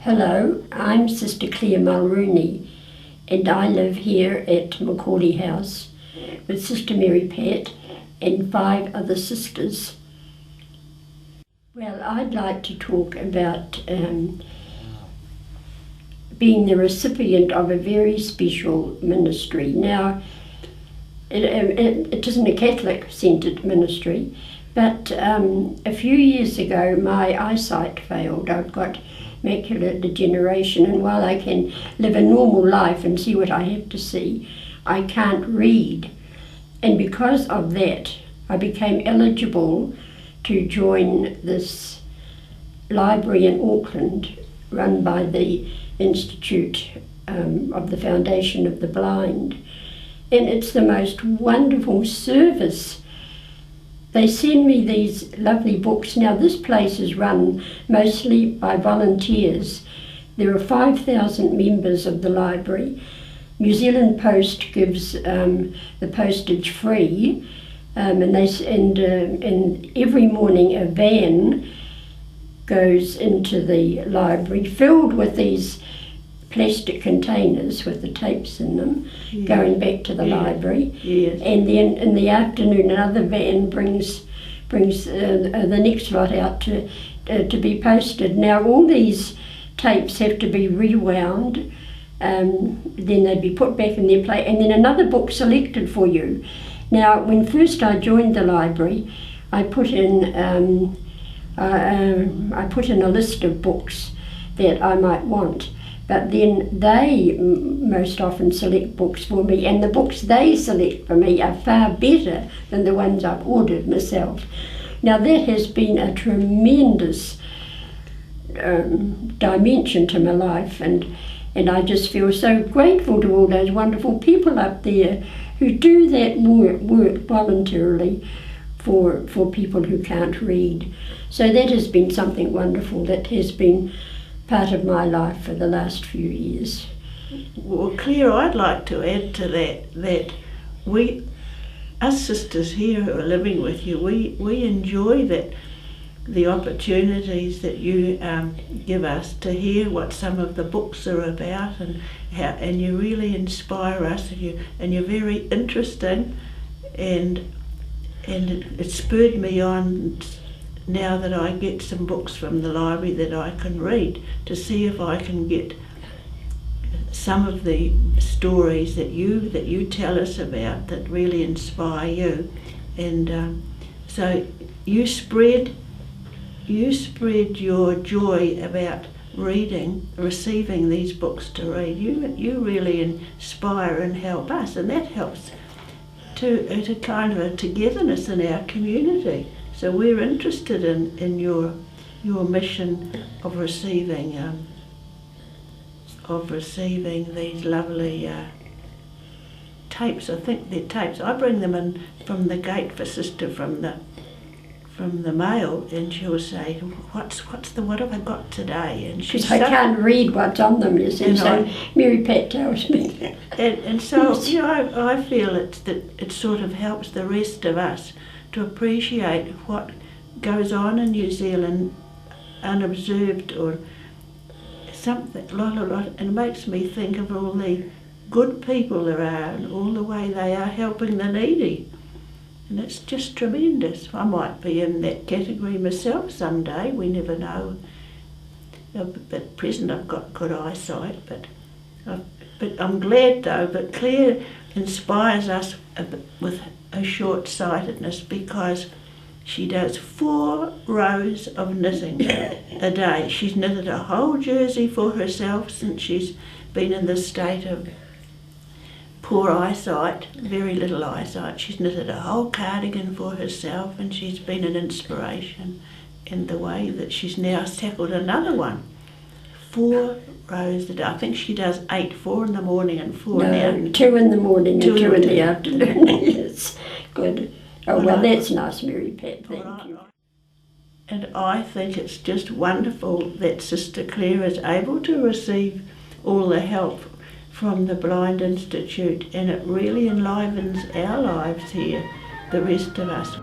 Hello, I'm Sister Claire Mulrooney and I live here at Macaulay House with Sister Mary Pat and 5 other sisters. Well, I'd like to talk about being the recipient of a very special ministry. Now, it isn't a Catholic-centred ministry, but a few years ago my eyesight failed. I've got macular degeneration, and while I can live a normal life and see what I have to see, I can't read. And because of that, I became eligible to join this library in Auckland run by the Institute of the Foundation of the Blind. And it's the most wonderful service. They send me these lovely books. Now, this place is run mostly by volunteers. There are 5,000 members of the library. New Zealand Post gives the postage free, and every morning a van goes into the library filled with these plastic containers with the tapes in them, going back to the library. Yes. And then in the afternoon another van brings the next lot out to be posted. Now all these tapes have to be rewound, then they'd be put back in their place, and then another book selected for you. Now when first I joined the library, I put in a list of books that I might want. But then they most often select books for me, and the books they select for me are far better than the ones I've ordered myself. Now that has been a tremendous dimension to my life, and I just feel so grateful to all those wonderful people up there who do that work voluntarily for people who can't read. So that has been something wonderful that has been part of my life for the last few years. Well, Claire, I'd like to add to that we, us sisters here who are living with you, we enjoy the opportunities that you give us to hear what some of the books are about, and you really inspire us, and you're very interesting, and it spurred me on now that I get some books from the library that I can read, to see if I can get some of the stories that you tell us about that really inspire you. And so you spread your joy about receiving these books to read. You really inspire and help us, and that helps to kind of a togetherness in our community. So we're interested in your mission of receiving these lovely tapes. I think they're tapes. I bring them in from the gate for Sister from the mail, and she'll say, "What have I got today?" And because I can't read what's on them, you see. So Mary Pat tells me. And so I feel it sort of helps the rest of us to appreciate what goes on in New Zealand unobserved, or something, a lot, and it makes me think of all the good people there are and all the way they are helping the needy. And it's just tremendous. I might be in that category myself someday, we never know. But at present I've got good eyesight, but I'm glad though, but Claire inspires us with her short-sightedness, because she does 4 rows of knitting a day. She's knitted a whole jersey for herself since she's been in this state of poor eyesight, very little eyesight. She's knitted a whole cardigan for herself, and she's been an inspiration in the way that she's now tackled another one. 4 rows a day. I think she does 8, 4 in the morning and 4 in the afternoon. 2 in the morning and 2 in the afternoon. Yes, good. Oh, well, that's nice, Mary Pat, thank you. And I think it's just wonderful that Sister Claire is able to receive all the help from the Blind Institute, and it really enlivens our lives here, the rest of us.